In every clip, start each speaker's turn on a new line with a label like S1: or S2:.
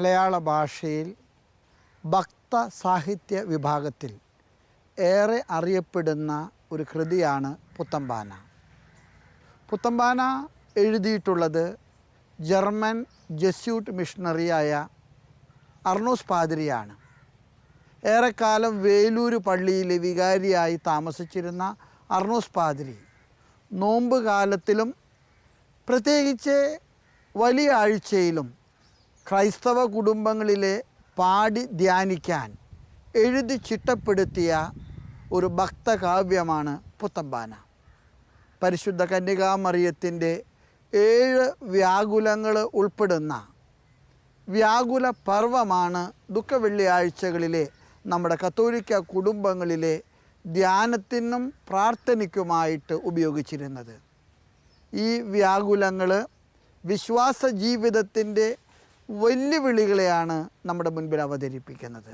S1: മലയാള ഭാഷയിൽ ഭക്ത സാഹിത്യ വിഭാഗത്തിൽ ഏറെ അറിയപ്പെടുന്ന ഒരു കൃതിയാണ് പുത്തംപാന. പുത്തംപാന എഴുതിയിട്ടുള്ളത് ജർമ്മൻ ജെസ്യൂട്ട് മിഷണറിയായ അർണോസ് പാതിരിയാണ്. ഏറെക്കാലം വേലൂർ പള്ളിയിലെ വികാരിയായി താമസിച്ചിരുന്ന അർണോസ് പാതിരി നോമ്പ് കാലത്തിലും പ്രത്യേകിച്ച് വലിയ ആഴ്ചയിലും ക്രൈസ്തവ കുടുംബങ്ങളിലെ പാടി ധ്യാനിക്കാൻ എഴുതി ചിട്ടപ്പെടുത്തിയ ഒരു ഭക്തകാവ്യമാണ് പുത്തംപാന. പരിശുദ്ധ കന്യകാമറിയത്തിൻ്റെ 7 വ്യാകുലങ്ങൾ ഉൾപ്പെടുന്ന വ്യാകുല പർവമാണ് ദുഃഖവെള്ളിയാഴ്ചകളിലെ നമ്മുടെ കത്തോലിക്ക കുടുംബങ്ങളിലെ ധ്യാനത്തിനും പ്രാർത്ഥനയ്ക്കുമായിട്ട് ഉപയോഗിച്ചിരുന്നത്. ഈ വ്യാകുലങ്ങൾ വിശ്വാസ ജീവിതത്തിൻ്റെ വെല്ലുവിളികളെയാണ് നമ്മുടെ മുൻപിൽ അവതരിപ്പിക്കുന്നത്.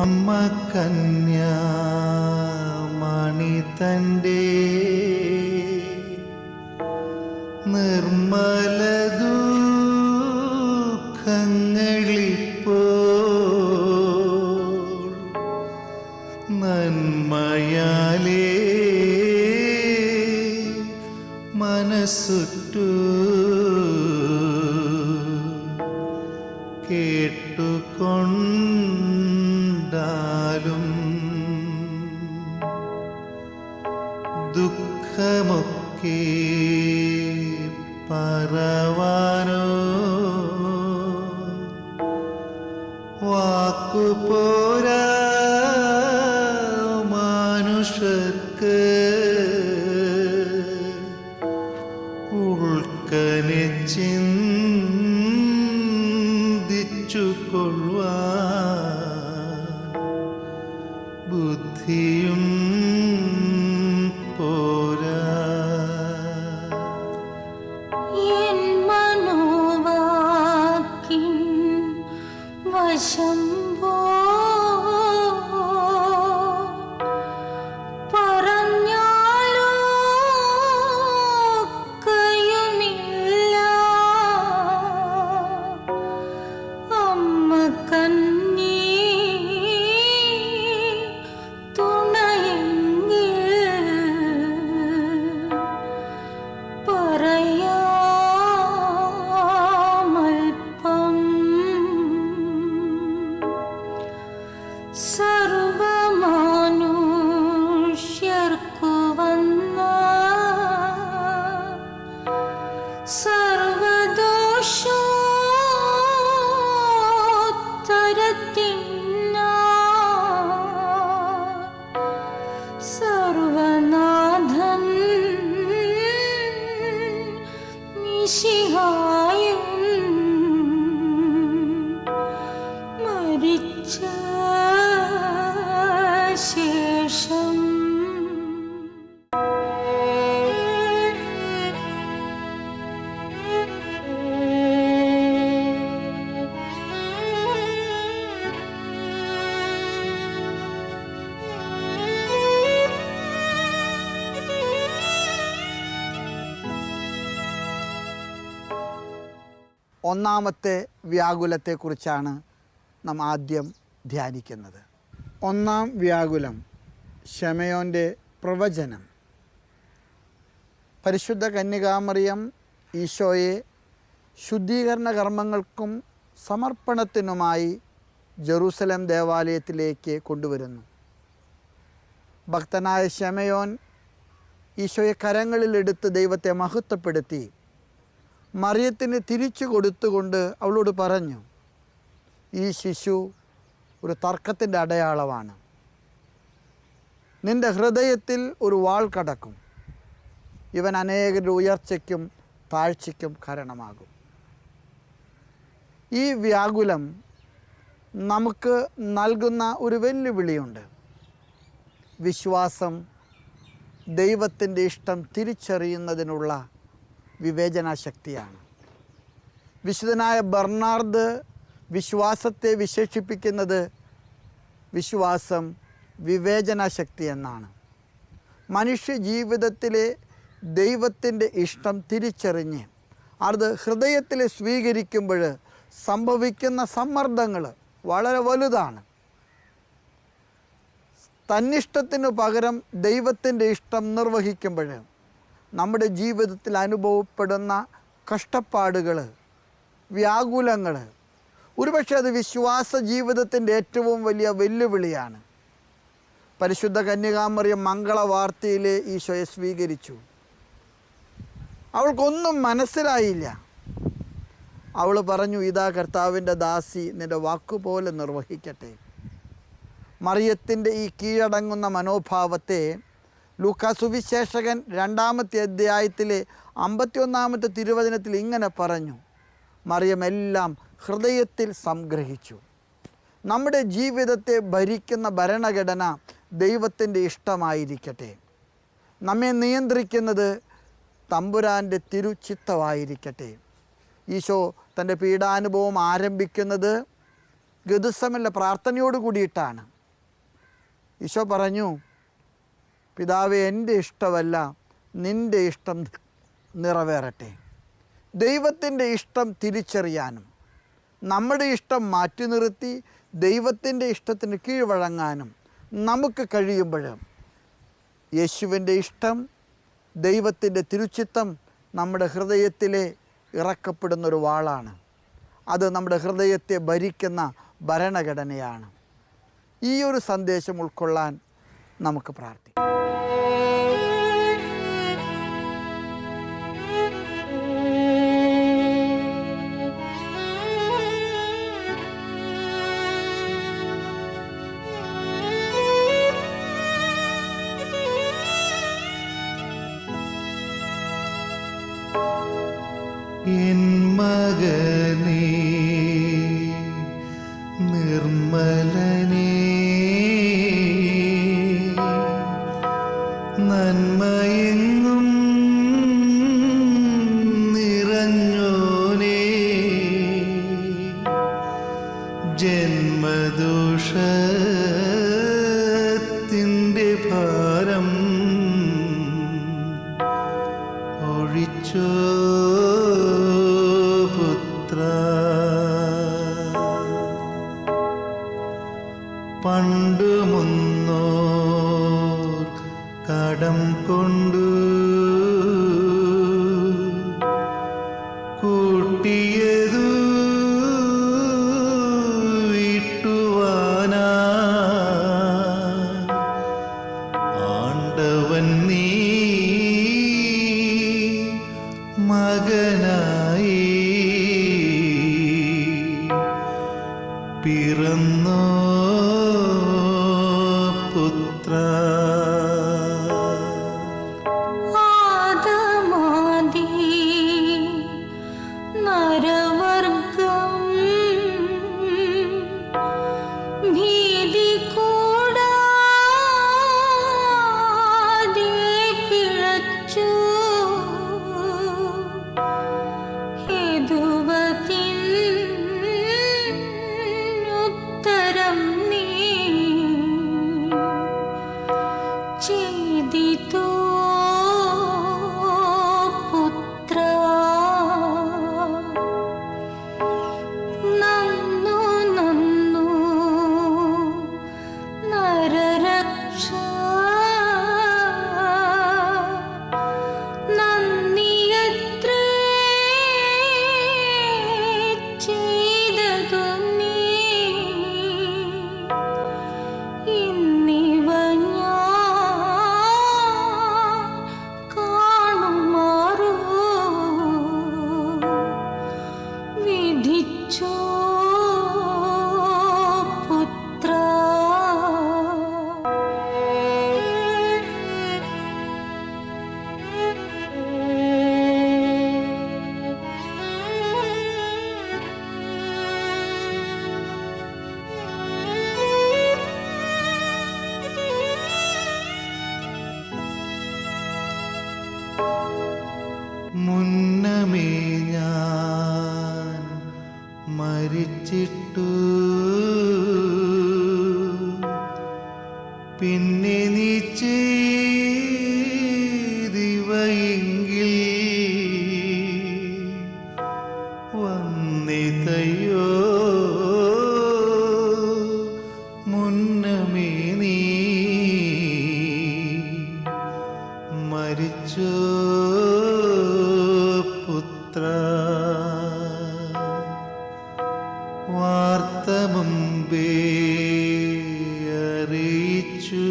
S2: അമ്മ കന്യാമണി തൻ്റെ നിർമ്മല ദുഃഖങ്ങളിപ്പോൾ നന്മയാലേ മനസ്സുറ്റു കേട്ടുകൊണ്ടാലും ദുഃഖമൊക്കെ പറവാനോ വാക്കുപോരാ മനുഷ്യർക്ക് ഉൾക്കനെ ബുദ്ധിയും പോരാ.
S3: എൻ മനോവാക്കിൻ വശം പറഞ്ഞാലോ കയുമില്ല. അമ്മ കന്നി സർവമനുഷ്യർക്കു വന്ന സർവദോഷോത്തരത്തിനായി സർവനാഥൻ മിശിഹായും മരിച്ച ശേഷം
S1: ഒന്നാമത്തെ വ്യാകുലത്തെക്കുറിച്ചാണ് നാം ആദ്യം ധ്യാനിക്കുന്നത്. ഒന്നാം വ്യാകുലം ശമയോൻ്റെ പ്രവചനം. പരിശുദ്ധ കന്യകാമറിയം ഈശോയെ ശുദ്ധീകരണ കർമ്മങ്ങൾക്കും സമർപ്പണത്തിനുമായി ജെറൂസലേം ദേവാലയത്തിലേക്ക് കൊണ്ടുവരുന്നു. ഭക്തനായ ശമയോൻ ഈശോയെ കരങ്ങളിലെടുത്ത് ദൈവത്തെ മഹത്വപ്പെടുത്തി മറിയത്തിന് തിരിച്ചു കൊടുത്തുകൊണ്ട് അവളോട് പറഞ്ഞു, ഈ ശിശു ഒരു തർക്കത്തിൻ്റെ അടയാളമാണ്. നിൻ്റെ ഹൃദയത്തിൽ ഒരു വാൾ കടക്കും. ഇവൻ അനേകരുടെ ഉയർച്ചയ്ക്കും താഴ്ചയ്ക്കും കാരണമാകും. ഈ വ്യാകുലം നമുക്ക് നൽകുന്ന ഒരു വെല്ലുവിളിയുണ്ട്. വിശ്വാസം ദൈവത്തിൻ്റെ ഇഷ്ടം തിരിച്ചറിയുന്നതിനുള്ള വിവേചനാശക്തിയാണ്. വിശുദ്ധനായ ബെർണാർഡ് വിശ്വാസത്തെ വിശേഷിപ്പിക്കുന്നത് വിശ്വാസം വിവേചനാശക്തി എന്നാണ്. മനുഷ്യ ജീവിതത്തിലെ ദൈവത്തിൻ്റെ ഇഷ്ടം തിരിച്ചറിഞ്ഞ് അത് ഹൃദയത്തിൽ സ്വീകരിക്കുമ്പോൾ സംഭവിക്കുന്ന സമ്മർദ്ദങ്ങൾ വളരെ വലുതാണ്. തന്നിഷ്ടത്തിനു പകരം ദൈവത്തിൻ്റെ ഇഷ്ടം നിർവഹിക്കുമ്പോൾ നമ്മുടെ ജീവിതത്തിൽ അനുഭവപ്പെടുന്ന കഷ്ടപ്പാടുകൾ, വ്യാകുലങ്ങൾ, ഒരുപക്ഷെ അത് വിശ്വാസ ജീവിതത്തിൻ്റെ ഏറ്റവും വലിയ വെല്ലുവിളിയാണ്. പരിശുദ്ധ കന്യകാമറിയം മംഗളവാർത്തയിലെ ഈശോയെ സ്വീകരിച്ചു. അവൾക്കൊന്നും മനസ്സിലായില്ല. അവൾ പറഞ്ഞു, ഇതാ കർത്താവിൻ്റെ ദാസി, നിൻ്റെ വാക്കുപോലെ നിർവഹിക്കട്ടെ. മറിയത്തിൻ്റെ ഈ കീഴടങ്ങുന്ന മനോഭാവത്തെ ലൂക്കാ സുവിശേഷകൻ 2-ാമത്തെ അധ്യായത്തിലെ 51-ാമത്തെ തിരുവചനത്തിൽ ഇങ്ങനെ പറഞ്ഞു: മറിയം എല്ലാം ഹൃദയത്തിൽ സംഗ്രഹിച്ചു. നമ്മുടെ ജീവിതത്തെ ഭരിക്കുന്ന ഭരണഘടന ദൈവത്തിൻ്റെ ഇഷ്ടമായിരിക്കട്ടെ. നമ്മെ നിയന്ത്രിക്കുന്നത് തമ്പുരാൻ്റെ തിരുച്ചിത്തമായിരിക്കട്ടെ. ഈശോ തൻ്റെ പീഡാനുഭവം ആരംഭിക്കുന്നത് ഗെത്സമനിലെ പ്രാർത്ഥനയോട് കൂടിയിട്ടാണ്. ഈശോ പറഞ്ഞു, പിതാവേ, എൻ്റെ ഇഷ്ടമല്ല നിൻ്റെ ഇഷ്ടം നിറവേറട്ടെ. ദൈവത്തിൻ്റെ ഇഷ്ടം തിരിച്ചറിയാനും നമ്മുടെ ഇഷ്ടം മാറ്റി നിർത്തി ദൈവത്തിൻ്റെ ഇഷ്ടത്തിന് കീഴ്വഴങ്ങാനും നമുക്ക് കഴിയുമ്പോൾ യേശുവിൻ്റെ ഇഷ്ടം, ദൈവത്തിൻ്റെ തിരുച്ചിത്തം നമ്മുടെ ഹൃദയത്തിലെ ഇറക്കപ്പെടുന്നൊരു വാളാണ്. അത് നമ്മുടെ ഹൃദയത്തെ ഭരിക്കുന്ന ഭരണഘടനയാണ്. ഈ ഒരു സന്ദേശം ഉൾക്കൊള്ളാൻ നമുക്ക് പ്രാർത്ഥിക്കാം.
S2: എൻ മകനേ, നിർമ്മലനേ, നന്മയെങ്ങും നിറഞ്ഞോനേ, ജന്മദോഷത്തിൻ്റെ ഭാരം ഒഴിച്ചോ പുത്ര. പണ്ടു മുന്നോർ കടം കൊണ്ടു കൂട്ടിയതു വീട്ടുവാനാ ആണ്ടവൻ നീ മകനായി പിറന്നോ പുത്ര.
S3: ആദമാദി നരവർഗം ഭീതി കൂടാതെ പിഴച്ചു. ഹേതുവത്തിൻ ഉത്തരം
S2: മുന്നമേ ഞാൻ മരിച്ചിട്ടു പിന്നെ നീ ചെയ്തിവയെങ്കിൽ വന്നിതയോ മുന്നമേ നീ മരിച്ചോ പുത്ര വാർത്ത മുമ്പേ അറിയിച്ചു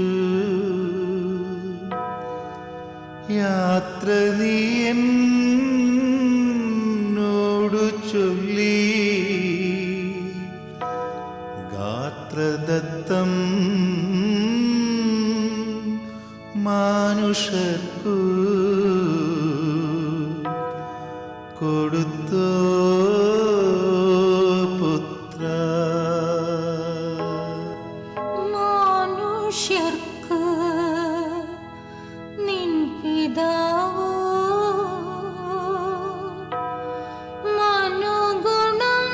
S2: യാത്ര നീ എന്നോടു ചൊല്ലി ഗാത്രദത്തം മാനുഷർക്കു കൊടുത്തോ പുത്ര
S3: മനുഷ്യർക്ക് നിൻ പിതാവോ മനുഗുണം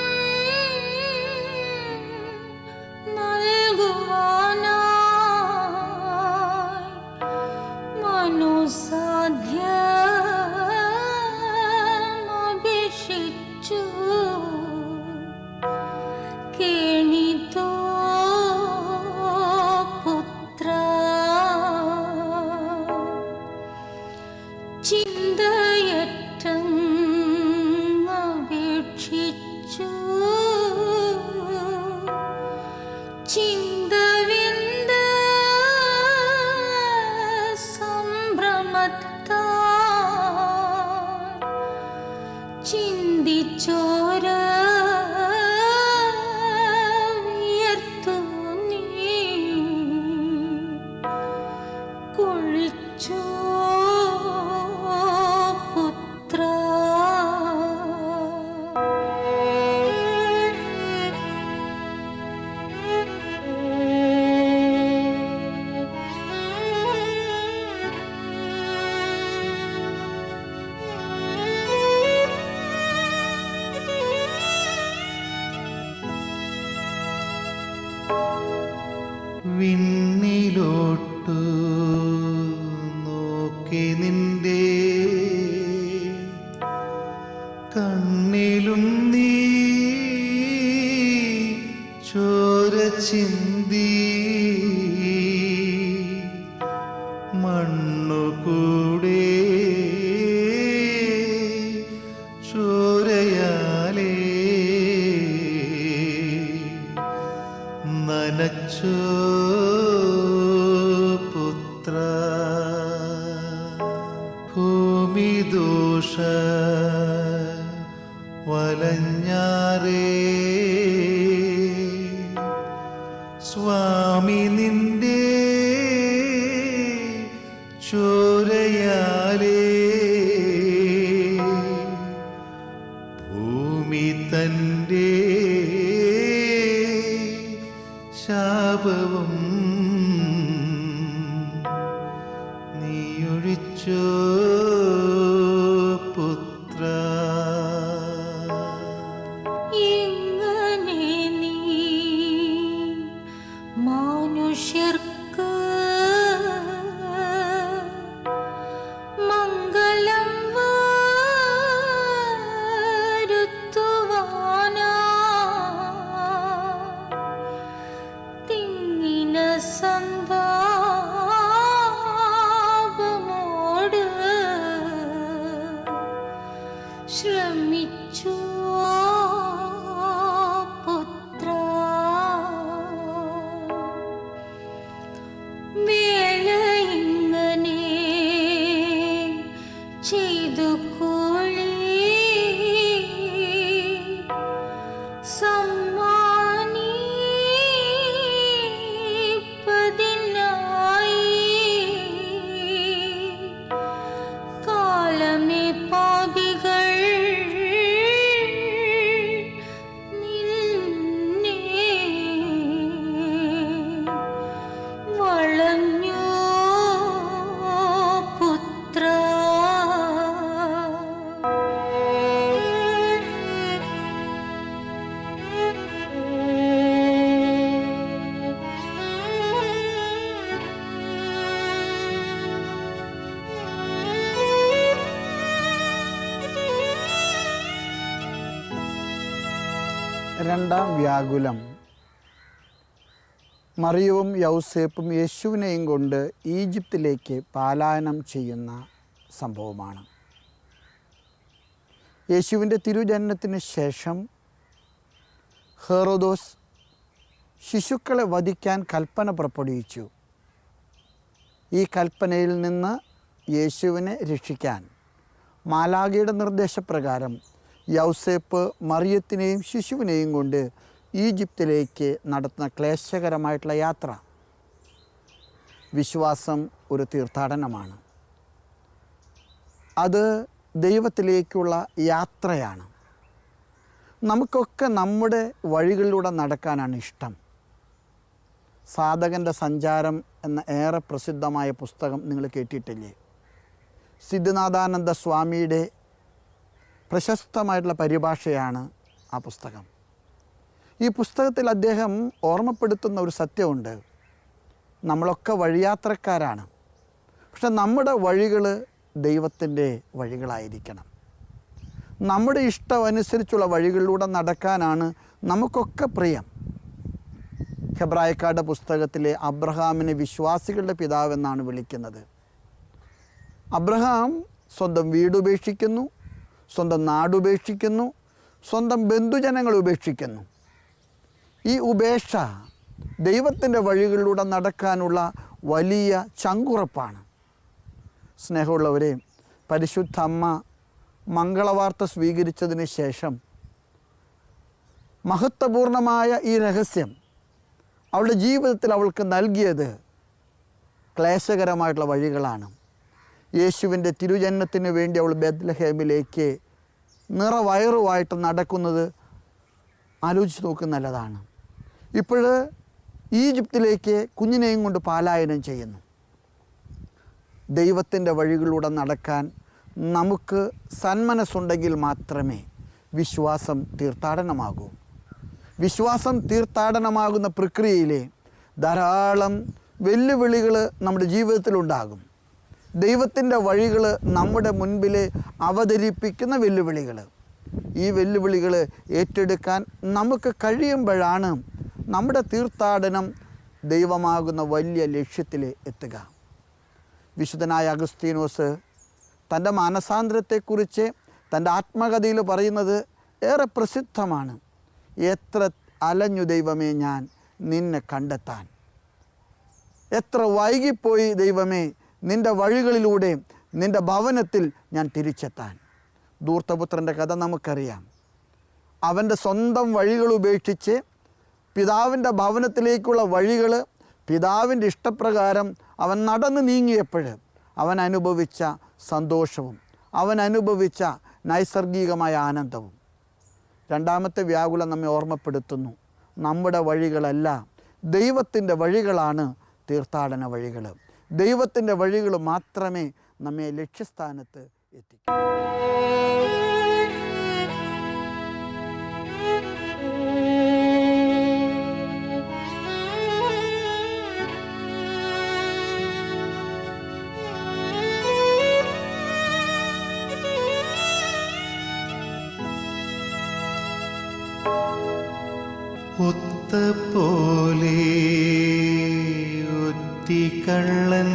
S3: നൽകുവാനായി മനുസാധ്യമഭിഷിച്ചു കേണിതോ പുത്ര ചിന്തയറ്റങ്ങപേക്ഷിച്ചു ചിന്തവിന്ദ സംഭ്രമത്താൽ ചിന്തിച്ചോര വിയർത്തു നീ കുളിച്ചോ പുത്ര
S2: വിണ്ണിലോട്ടു നോക്കി നിന്റെ കണ്ണിലും നീ ചോര ചിന്തി മണ്ണുകൂടെ ചോരയാലേ നനച്ചോ പുത്ര ഭൂമിദോഷ വലഞ്ഞാറേ സ്വാമി നിന്റെ ചോരയാലേ ഭൂമി തൻ്റെ ശാപവും നീയൊഴിച്ചോ പുത്ര
S3: ഇങ്ങനെ നീ മനുഷ്യർക്ക് മംഗളം വരുത്തുവാനായി തിങ്ങിന സന്താപമോട് ശ്രമിച്ചു പുത്ര വേള ഇങ്ങനെ ചെയ്തു കൂളി സമ്മാനിപ്പതിനായി കാലമേ പാപികൾ
S1: രണ്ടാം വ്യാകുലം മറിയവും യൗസേപ്പും യേശുവിനെയും കൊണ്ട് ഈജിപ്തിലേക്ക് പലായനം ചെയ്യുന്ന സംഭവമാണ്. യേശുവിൻ്റെ തിരുജനനത്തിന് ശേഷം ഹെറോദോസ് ശിശുക്കളെ വധിക്കാൻ കൽപ്പന പുറപ്പെടുവിച്ചു. ഈ കൽപ്പനയിൽ നിന്ന് യേശുവിനെ രക്ഷിക്കാൻ മാലാഖയുടെ നിർദ്ദേശപ്രകാരം യൗസേപ്പ് മറിയത്തിനെയും ശിശുവിനെയും കൊണ്ട് ഈജിപ്തിലേക്ക് നടത്തുന്ന ക്ലേശകരമായിട്ടുള്ള യാത്ര. വിശ്വാസം ഒരു തീർത്ഥാടനമാണ്. അത് ദൈവത്തിലേക്കുള്ള യാത്രയാണ്. നമുക്കൊക്കെ നമ്മുടെ വഴികളിലൂടെ നടക്കാനാണ് ഇഷ്ടം. സാധകൻ്റെ സഞ്ചാരം എന്ന ഏറെ പ്രസിദ്ധമായ പുസ്തകം നിങ്ങൾ കേട്ടിട്ടില്ലേ? സിദ്ധിനാഥാനന്ദ സ്വാമിയുടെ പ്രശസ്തമായിട്ടുള്ള പരിഭാഷയാണ് ആ പുസ്തകം. ഈ പുസ്തകത്തിൽ അദ്ദേഹം ഓർമ്മപ്പെടുത്തുന്ന ഒരു സത്യമുണ്ട്. നമ്മളൊക്കെ വഴിയാത്രക്കാരാണ്. പക്ഷെ നമ്മുടെ വഴികൾ ദൈവത്തിൻ്റെ വഴികളായിരിക്കണം. നമ്മുടെ ഇഷ്ടമനുസരിച്ചുള്ള വഴികളിലൂടെ നടക്കാനാണ് നമുക്കൊക്കെ പ്രിയം. ഹെബ്രായക്കാരുടെ പുസ്തകത്തിലെ അബ്രഹാമിനെ വിശ്വാസികളുടെ പിതാവെന്നാണ് വിളിക്കുന്നത്. അബ്രഹാം സ്വന്തം വീടുപേക്ഷിക്കുന്നു, സ്വന്തം നാടുപേക്ഷിക്കുന്നു, സ്വന്തം ബന്ധുജനങ്ങൾ ഉപേക്ഷിക്കുന്നു. ഈ ഉപേക്ഷ ദൈവത്തിൻ്റെ വഴികളിലൂടെ നടക്കാനുള്ള വലിയ ചങ്കുറപ്പാണ്. സ്നേഹമുള്ളവരെ, പരിശുദ്ധ അമ്മ മംഗളവാർത്ത സ്വീകരിച്ചതിന് ശേഷം മഹത്വപൂർണമായ ഈ രഹസ്യം അവളുടെ ജീവിതത്തിൽ അവൾക്ക് നൽകിയത് ക്ലേശകരമായിട്ടുള്ള വഴികളാണ്. യേശുവിൻ്റെ തിരുജനനത്തിന് വേണ്ടി അവൾ ബെത്ലഹേമിലേക്ക് നിറവയറുമായിട്ട് നടക്കുന്നത് ആലോചിച്ച് നോക്കുന്നത് നല്ലതാണ്. ഇപ്പോൾ ഈജിപ്തിലേക്ക് കുഞ്ഞിനെയും കൊണ്ട് പലായനം ചെയ്യുന്നു. ദൈവത്തിൻ്റെ വഴികളിലൂടെ നടക്കാൻ നമുക്ക് സന്മനസ്സുണ്ടെങ്കിൽ മാത്രമേ വിശ്വാസം തീർത്ഥാടനമാകൂ. വിശ്വാസം തീർത്ഥാടനമാകുന്ന പ്രക്രിയയിലെ ധാരാളം വെല്ലുവിളികൾ നമ്മുടെ ജീവിതത്തിലുണ്ടാകും. ദൈവത്തിൻ്റെ വഴികൾ നമ്മുടെ മുൻപിൽ അവതരിപ്പിക്കുന്ന വെല്ലുവിളികൾ. ഈ വെല്ലുവിളികൾ ഏറ്റെടുക്കാൻ നമുക്ക് കഴിയുമ്പോഴാണ് നമ്മുടെ തീർത്ഥാടനം ദൈവമാകുന്ന വലിയ ലക്ഷ്യത്തിൽ എത്തുക. വിശുദ്ധനായ അഗസ്തീനോസ് തൻ്റെ മാനസാന്തരത്തെക്കുറിച്ച് തൻ്റെ ആത്മകഥയിൽ പറയുന്നത് ഏറെ പ്രസിദ്ധമാണ്. എത്ര അലഞ്ഞു ദൈവമേ ഞാൻ നിന്നെ കണ്ടെത്താൻ, എത്ര വൈകിപ്പോയി ദൈവമേ നിൻ്റെ വഴികളിലൂടെ നിൻ്റെ ഭവനത്തിൽ ഞാൻ തിരിച്ചെത്താൻ. ധൂർത്തപുത്രൻ്റെ കഥ നമുക്കറിയാം. അവൻ്റെ സ്വന്തം വഴികൾ ഉപേക്ഷിച്ച് പിതാവിൻ്റെ ഭവനത്തിലേക്കുള്ള വഴികൾ പിതാവിൻ്റെ ഇഷ്ടപ്രകാരം അവൻ നടന്നു നീങ്ങിയപ്പോൾ അവൻ അനുഭവിച്ച സന്തോഷവും അവൻ അനുഭവിച്ച നൈസർഗികമായ ആനന്ദവും. രണ്ടാമത്തെ വ്യാകുലം നമ്മെ ഓർമ്മപ്പെടുത്തുന്നു, നമ്മുടെ വഴികളല്ല ദൈവത്തിൻ്റെ വഴികളാണ് തീർത്ഥാടന വഴികൾ. ദൈവത്തിൻ്റെ വഴികൾ മാത്രമേ നമ്മെ ലക്ഷ്യസ്ഥാനത്ത് എത്തിക്കൂ.
S2: ഒത്തപോലെ ഒറ്റിക്കള്ളൻ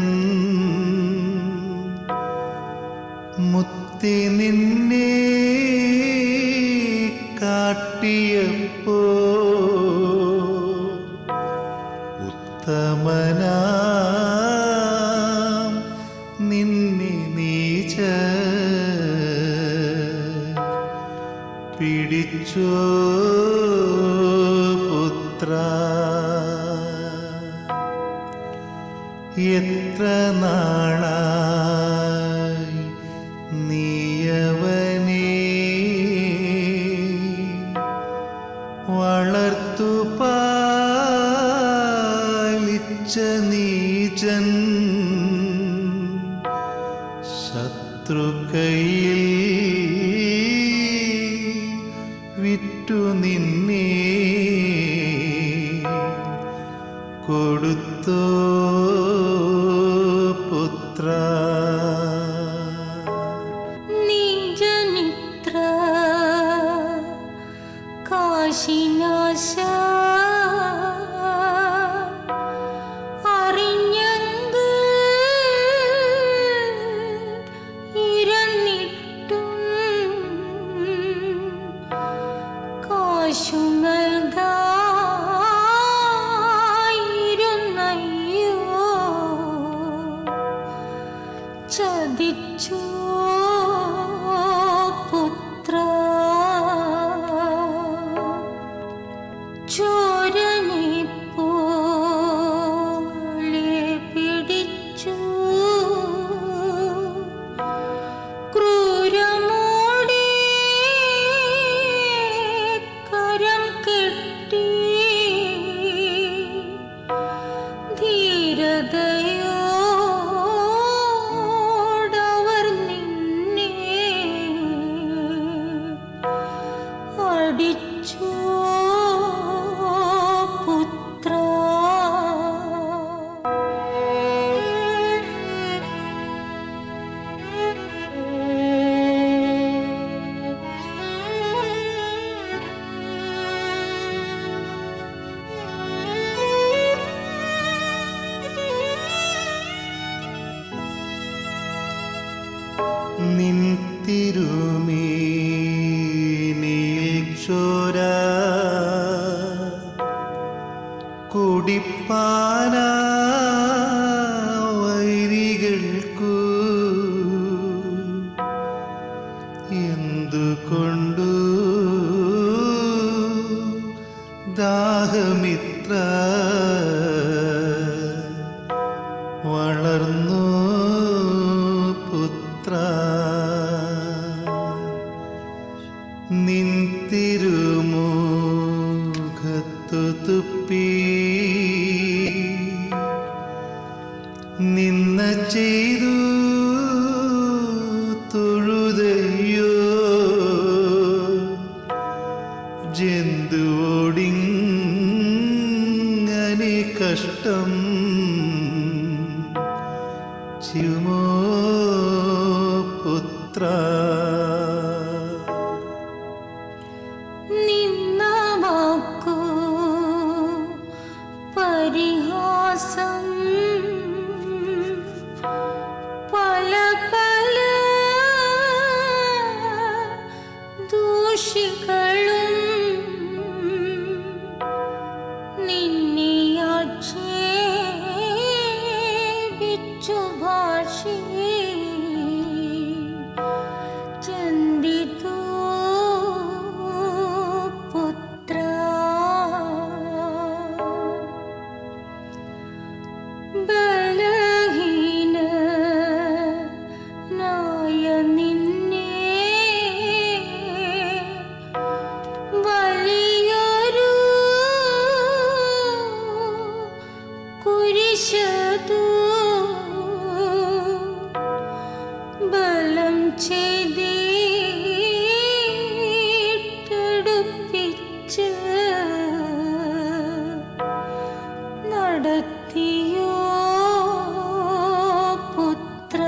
S2: മുത്തി നിന്നെ കാട്ടിയപ്പോ ഉത്തമനാം നിന്നെ നീച്ച പിടിച്ചോ എത്ര നാളായി നീയവനെ വളർത്തു പാലിച്ച നീചൻ ശത്രുക്കയിൽ വിറ്റു നിന്നെ കൊടുത്തോ പുത്ര.
S3: കാശിനാശ അറിഞ്ഞെങ്കിൽ ഇരന്നിട്ടും കാശു നൽകായിരുന്നയ്യോ ചതിച്ചു പുത്ര ചോരനെ പോലെ പിടിച്ചു ക്രൂരമോടെ കരം കെട്ടി ധീരതയോടവർ നിന്നെ അടിച്ചു പുത്ര
S2: നിൻ തിരുമേനിയിൽ ചോര കുടിപ്പാന വൈരികൾക്കു എന്തുകൊണ്ടു ദാഹമിത്ര വളർന്നു പുത്ര നിൻ തിരുമുഖത്തു തുപ്പി നിന്ന ചെയ്തു തൊഴുതയ്യോ ജന്തുവോടിങ്ങനെ കഷ്ടം ചിമോ പുത്ര
S3: നിന്ന വാക്കു പരിഹാസം പല പല ദൂഷികളും നിന്നെ ആക്ഷേപിച്ചു ഭാഷി ചന്ദിതു പുത്ര ബലഹീനനായ നിന്നെ വലിയൊരു കുരിശതു ബലം ചെയ്തെടുപ്പിച്ച് നടത്തിയോ പുത്ര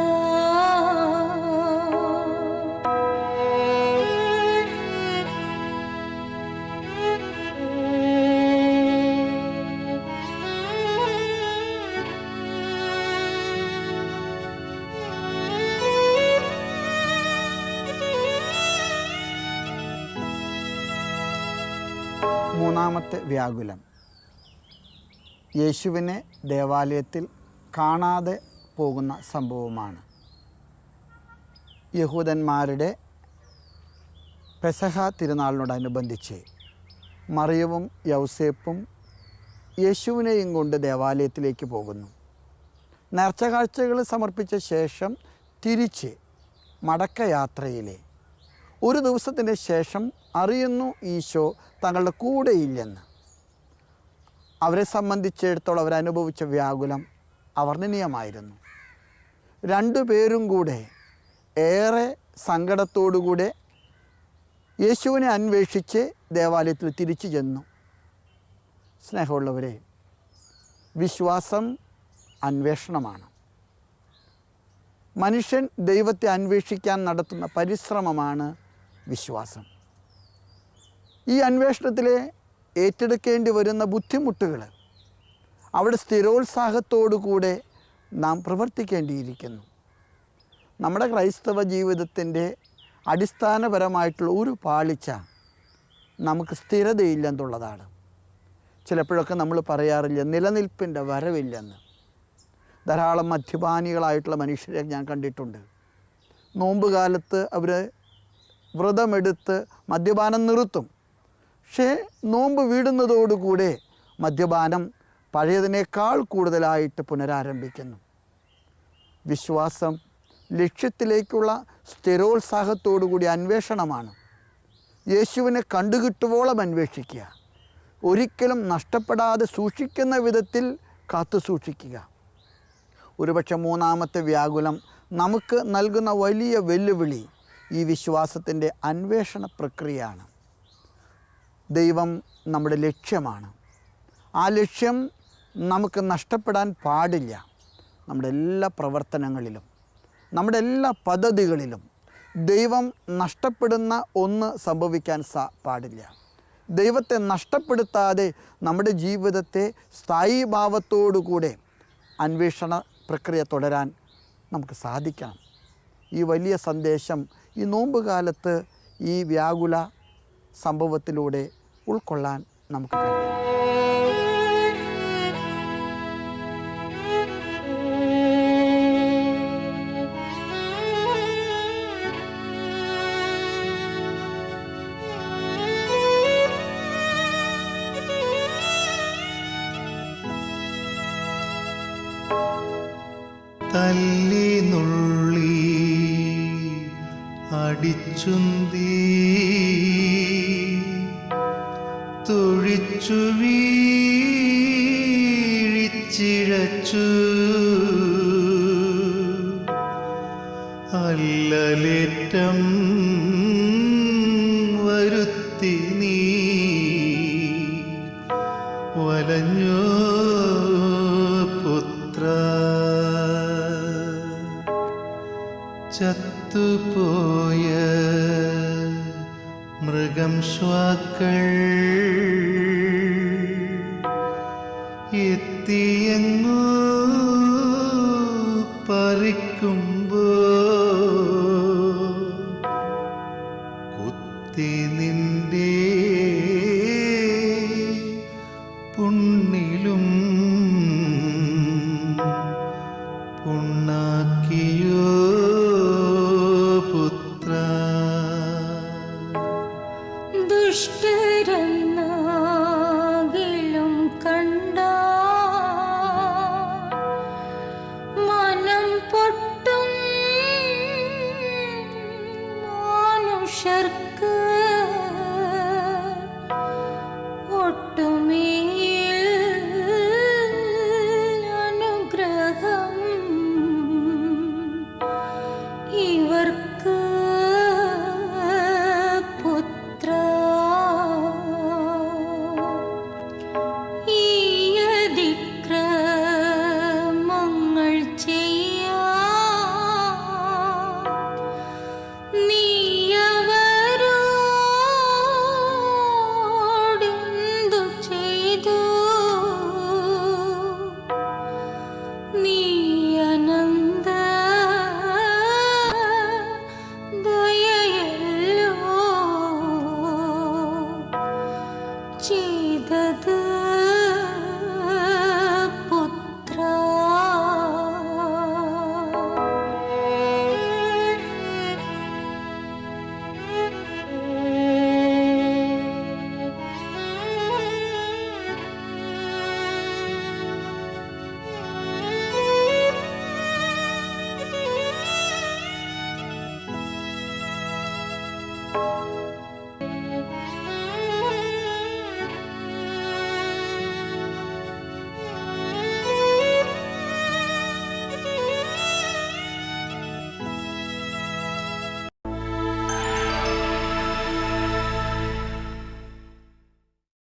S1: മൂന്നാമത്തെ വ്യാകുലം യേശുവിനെ ദേവാലയത്തിൽ കാണാതെ പോകുന്ന സംഭവമാണ്. യഹൂദന്മാരുടെ പെസഹ തിരുനാളിനോടനുബന്ധിച്ച് മറിയവും യൗസേപ്പും യേശുവിനെയും കൊണ്ട് ദേവാലയത്തിലേക്ക് പോകുന്നു. നേർച്ച കാഴ്ചകൾ സമർപ്പിച്ച ശേഷം തിരിച്ച് മടക്കയാത്രയിലെ ഒരു ദിവസത്തിന് ശേഷം അറിയുന്നു ഈശോ തങ്ങളുടെ കൂടെയില്ലെന്ന്. അവരെ സംബന്ധിച്ചിടത്തോളം അവരനുഭവിച്ച വ്യാകുലം അവർണ്ണനീയമായിരുന്നു. രണ്ടുപേരും കൂടെ ഏറെ സങ്കടത്തോടുകൂടെ യേശുവിനെ അന്വേഷിച്ച് ദേവാലയത്തിൽ തിരിച്ചു ചെന്നു. സ്നേഹമുള്ളവരെ, വിശ്വാസം അന്വേഷണമാണ്. മനുഷ്യൻ ദൈവത്തെ അന്വേഷിക്കാൻ നടത്തുന്ന പരിശ്രമമാണ് വിശ്വാസം. ഈ അന്വേഷണത്തിൽ ഏറ്റെടുക്കേണ്ടി വരുന്ന ബുദ്ധിമുട്ടുകൾ അവിടെ സ്ഥിരോത്സാഹത്തോടു കൂടെ നാം പ്രവർത്തിക്കേണ്ടിയിരിക്കുന്നു. നമ്മുടെ ക്രൈസ്തവ ജീവിതത്തിൻ്റെ അടിസ്ഥാനപരമായിട്ടുള്ള ഒരു പാളിച്ച നമുക്ക് സ്ഥിരതയില്ലെന്നുള്ളതാണ്. ചിലപ്പോഴൊക്കെ നമ്മൾ പറയാറില്ല നിലനിൽപ്പിൻ്റെ വരവില്ലെന്ന്. ധാരാളം മദ്യപാനികളായിട്ടുള്ള മനുഷ്യരെ ഞാൻ കണ്ടിട്ടുണ്ട്. നോമ്പ് കാലത്ത് അവർ വ്രതമെടുത്ത് മദ്യപാനം നിർത്തും. പക്ഷേ നോമ്പ് വീടുന്നതോടുകൂടെ മദ്യപാനം പഴയതിനേക്കാൾ കൂടുതലായിട്ട് പുനരാരംഭിക്കുന്നു. വിശ്വാസം ലക്ഷ്യത്തിലേക്കുള്ള സ്ഥിരോത്സാഹത്തോടുകൂടി അന്വേഷണമാണ്. യേശുവിനെ കണ്ടുകിട്ടുവോളം അന്വേഷിക്കുക, ഒരിക്കലും നഷ്ടപ്പെടാതെ സൂക്ഷിക്കുന്ന വിധത്തിൽ കാത്തു സൂക്ഷിക്കുക. ഒരുപക്ഷെ മൂന്നാമത്തെ വ്യാകുലം നമുക്ക് നൽകുന്ന വലിയ വെല്ലുവിളി ഈ വിശ്വാസത്തിൻ്റെ അന്വേഷണ പ്രക്രിയയാണ്. ദൈവം നമ്മുടെ ലക്ഷ്യമാണ്. ആ ലക്ഷ്യം നമുക്ക് നഷ്ടപ്പെടാൻ പാടില്ല. നമ്മുടെ എല്ലാ പ്രവർത്തനങ്ങളിലും നമ്മുടെ എല്ലാ പദ്ധതികളിലും ദൈവം നഷ്ടപ്പെടുന്ന ഒന്ന് സംഭവിക്കാൻ പാടില്ല. ദൈവത്തെ നഷ്ടപ്പെടുത്താതെ നമ്മുടെ ജീവിതത്തെ സ്ഥായീഭാവത്തോടുകൂടെ അന്വേഷണ പ്രക്രിയ തുടരാൻ നമുക്ക് സാധിക്കണം. ഈ വലിയ സന്ദേശം ഈ നോമ്പ് കാലത്ത് ഈ വ്യാകുല സംഭവത്തിലൂടെ ഉൾക്കൊള്ളാൻ നമുക്ക് കഴിയും.
S2: തല്ലി നുള്ളി അടിച്ചുന്തി തൊഴിച്ചു വീഴിച്ചിഴച്ചു അല്ലലേറ്റം വരുത്തി നീ വലഞ്ഞോ പുത്ര ചത്തുപോയ മൃഗം ശ്വാക്കൾ എത്തിയങ്ങു പറിക്കുമ്പോ കുത്തി നിന്റെ പുണ്ണിലും പുണ്ണാക്കിയോ പുത്ര
S3: ദുഷ്ടരെന്നാകിലും കണ്ട മനം പൊട്ടും മനുഷ്യർക്ക്